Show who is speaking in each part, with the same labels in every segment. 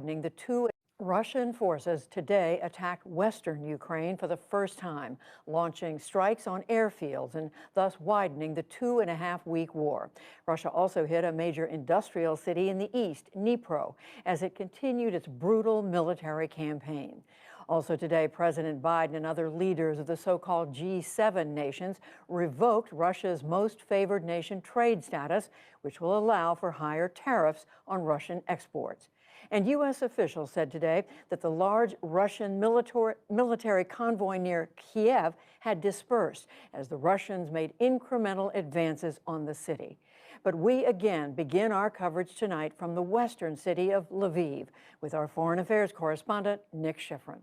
Speaker 1: widening the two. Russian forces today attacked western Ukraine for the first time, launching strikes on airfields and thus widening the 2.5-week war. Russia also hit a major industrial city in the east, Dnipro, as it continued its brutal military campaign. Also today, President Biden and other leaders of the so-called G7 nations revoked Russia's most favored nation trade status, which will allow for higher tariffs on Russian exports. And U.S. officials said today that the large Russian military convoy near Kyiv had dispersed as the Russians made incremental advances on the city. But we again begin our coverage tonight from the western city of Lviv with our foreign affairs correspondent, Nick Schifrin.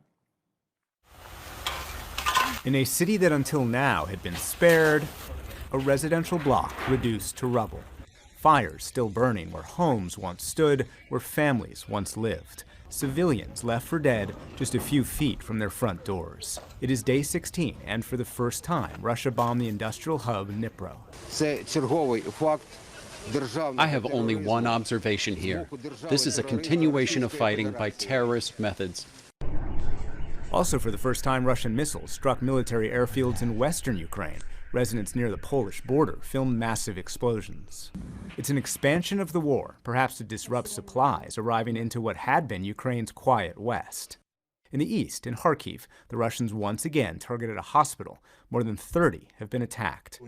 Speaker 2: In a city that until now had been spared, a residential block reduced to rubble. Fires still burning where homes once stood, where families once lived. Civilians left for dead just a few feet from their front doors. It is day 16, and for the first time, Russia bombed the industrial hub Dnipro.
Speaker 3: I have only one observation here. This is a continuation of fighting by terrorist methods.
Speaker 2: Also for the first time, Russian missiles struck military airfields in western Ukraine. Residents near the Polish border filmed massive explosions. It's an expansion of the war, perhaps to disrupt supplies arriving into what had been Ukraine's quiet west. In the east, in Kyiv, the Russians once again targeted a hospital. More than 30 have been attacked.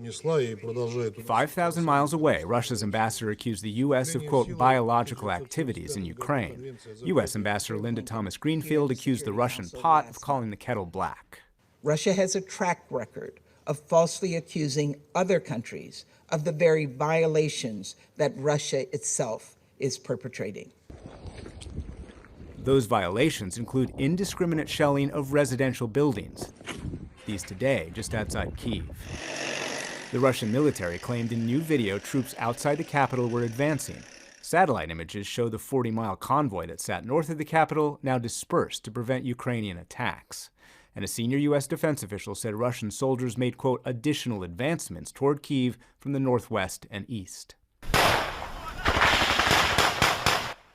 Speaker 2: 5,000 miles away, Russia's ambassador accused the U.S. of, quote, biological activities in Ukraine. U.S. Ambassador Linda Thomas-Greenfield accused the Russian pot of calling the kettle black.
Speaker 4: Russia has a track record of falsely accusing other countries of the very violations that Russia itself is perpetrating.
Speaker 2: Those violations include indiscriminate shelling of residential buildings. These today just outside Kyiv. The Russian military claimed in new video troops outside the capital were advancing. Satellite images show the 40-mile convoy that sat north of the capital now dispersed to prevent Ukrainian attacks. And a senior U.S. defense official said Russian soldiers made, quote, additional advancements toward Kyiv from the northwest and east.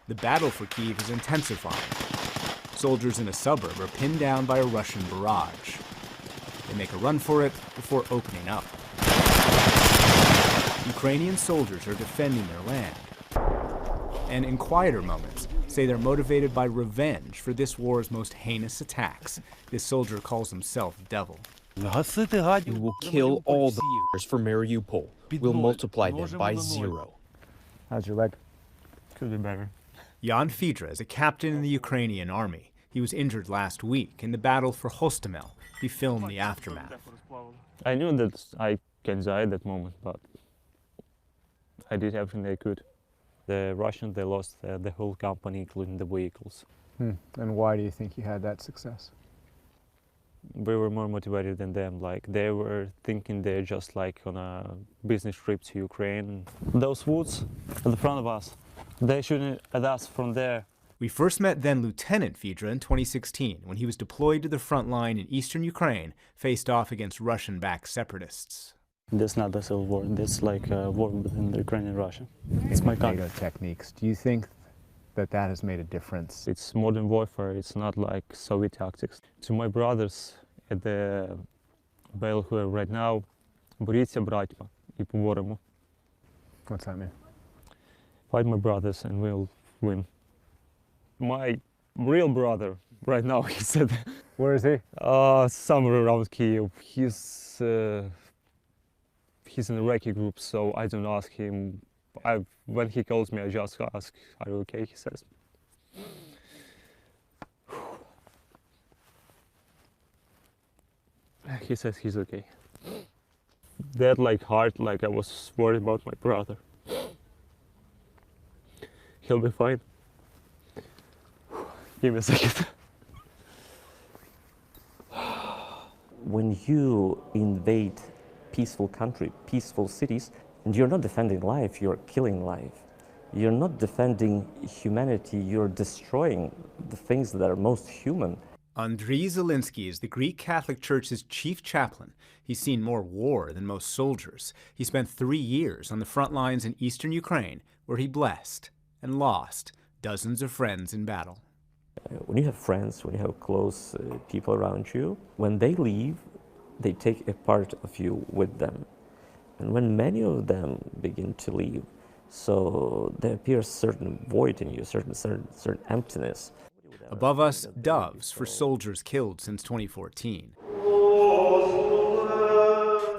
Speaker 2: The battle for Kyiv is intensifying. Soldiers in a suburb are pinned down by a Russian barrage. They make a run for it before opening up. Ukrainian soldiers are defending their land. And in quieter moments, say they're motivated by revenge for this war's most heinous attacks. This soldier calls himself Devil.
Speaker 5: We will kill all the for Mariupol. We'll multiply them by 0.
Speaker 6: How's your leg? Could be better.
Speaker 2: Jan Fidra is a captain in the Ukrainian army. He was injured last week in the battle for Hostomel. He filmed the aftermath.
Speaker 6: I knew that I can die at that moment, but I did everything I could. The Russians, they lost the whole company, including the vehicles.
Speaker 7: And why do you think you had that success?
Speaker 6: We were more motivated than them. Like, they were thinking they're just like on a business trip to Ukraine. Those woods at the front of us, they shooting at us from there.
Speaker 2: We first met then Lieutenant Fidra in 2016 when he was deployed to the front line in eastern Ukraine, faced off against Russian-backed separatists.
Speaker 6: That's not a civil war. That's like a war between Ukraine and Russia. It's my country.
Speaker 7: NATO techniques. Do you think that that has made a difference?
Speaker 6: It's modern warfare. It's not like Soviet tactics. To my brothers at the battle who are right now, боріться, братья, і поборемо.
Speaker 7: What's that mean?
Speaker 6: Fight my brothers and we'll win. My real brother, right now, he said.
Speaker 7: Where is he?
Speaker 6: Somewhere around Kyiv. He's in a recce group, so I don't ask him. When he calls me, I just ask, are you okay? He says. He says he's okay. That like hard, like I was worried about my brother. He'll be fine. Give me a second.
Speaker 8: When you invade peaceful country, peaceful cities, and you're not defending life, you're killing life. You're not defending humanity, you're destroying the things that are most human.
Speaker 2: Andriy Zelinsky is the Greek Catholic Church's chief chaplain. He's seen more war than most soldiers. He spent 3 years on the front lines in eastern Ukraine, where he blessed and lost dozens of friends in battle.
Speaker 8: When you have friends, when you have close people around you, when they leave, they take a part of you with them. And when many of them begin to leave, so there appears certain void in you, certain emptiness.
Speaker 2: Above us, doves for soldiers killed since 2014.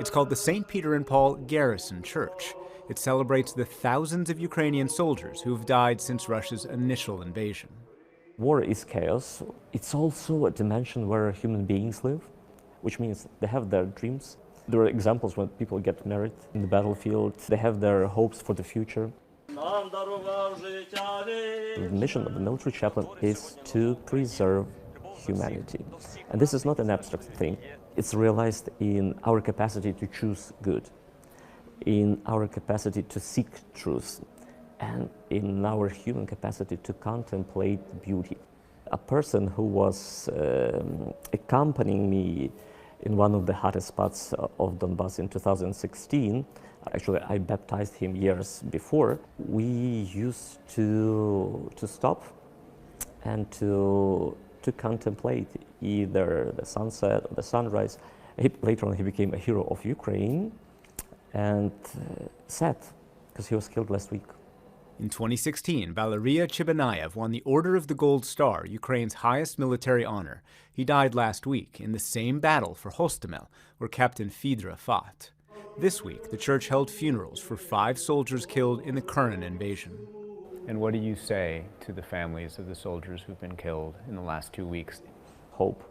Speaker 2: It's called the St. Peter and Paul Garrison Church. It celebrates the thousands of Ukrainian soldiers who have died since Russia's initial invasion.
Speaker 8: War is chaos. It's also a dimension where human beings live, which means they have their dreams. There are examples when people get married in the battlefield. They have their hopes for the future. The mission of the military chaplain is to preserve humanity. And this is not an abstract thing. It's realized in our capacity to choose good, in our capacity to seek truth, and in our human capacity to contemplate beauty. A person who was accompanying me in one of the hottest spots of Donbass in 2016, actually I baptized him years before, we used to stop and to contemplate either the sunset or the sunrise. Later on he became a hero of Ukraine, and sad because he was killed last week.
Speaker 2: In 2016, Valeria Chibanayev won the Order of the Gold Star, Ukraine's highest military honor. He died last week in the same battle for Hostomel, where Captain Fidra fought. This week, the church held funerals for 5 soldiers killed in the current invasion.
Speaker 7: And what do you say to the families of the soldiers who've been killed in the last 2 weeks?
Speaker 8: Hope.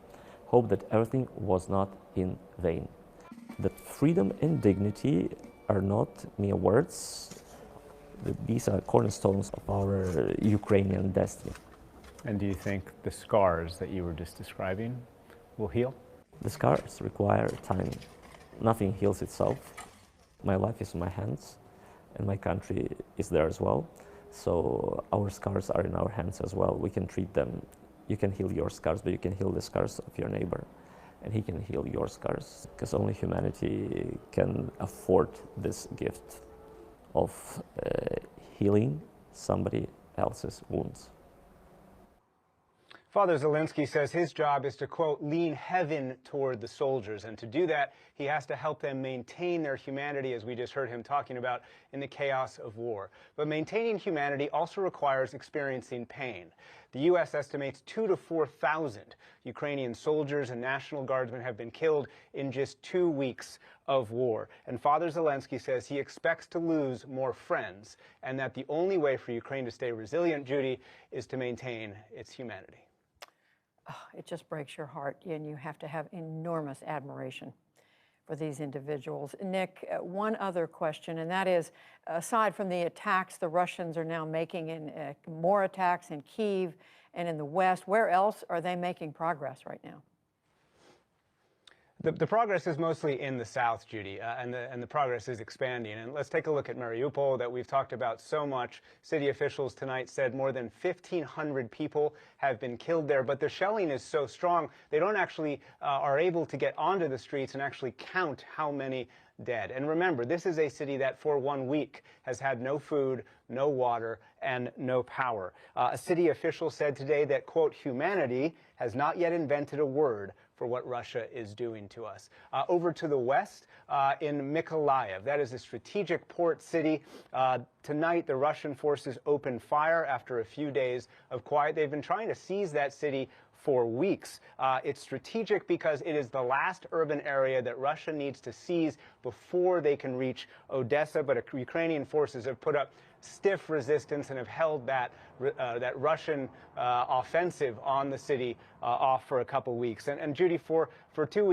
Speaker 8: Hope that everything was not in vain. That freedom and dignity are not mere words. These are cornerstones of our Ukrainian destiny.
Speaker 7: And do you think the scars that you were just describing will heal?
Speaker 8: The scars require time. Nothing heals itself. My life is in my hands, and my country is there as well. So our scars are in our hands as well. We can treat them. You can heal your scars, but you can heal the scars of your neighbor. And he can heal your scars, because only humanity can afford this gift of healing somebody else's wounds.
Speaker 9: Father Zelensky says his job is to, quote, lean heaven toward the soldiers. And to do that, he has to help them maintain their humanity, as we just heard him talking about, in the chaos of war. But maintaining humanity also requires experiencing pain. The U.S. estimates 2,000 to 4,000 Ukrainian soldiers and National Guardsmen have been killed in just 2 weeks of war. And Father Zelensky says he expects to lose more friends, and that the only way for Ukraine to stay resilient, Judy, is to maintain its humanity.
Speaker 1: Oh, it just breaks your heart, and you have to have enormous admiration for these individuals. Nick, one other question, and that is, aside from the attacks the Russians are now making, in more attacks in Kyiv and in the West, where else are they making progress right now?
Speaker 9: The progress is mostly in the south, Judy, and the progress is expanding. And let's take a look at Mariupol that we've talked about so much. City officials tonight said more than 1,500 people have been killed there, but the shelling is so strong they don't actually are able to get onto the streets and actually count how many dead. And remember, this is a city that for 1 week has had no food, no water, and no power. A city official said today that, quote, humanity has not yet invented a word for what Russia is doing to us. Over to the west, in Mykolaiv, that is a strategic port city. Tonight, the Russian forces opened fire after a few days of quiet. They've been trying to seize that city for weeks. It's strategic because it is the last urban area that Russia needs to seize before they can reach Odessa, but Ukrainian forces have put up stiff resistance and have held that Russian offensive on the city off for a couple weeks. And Judy, for 2 weeks,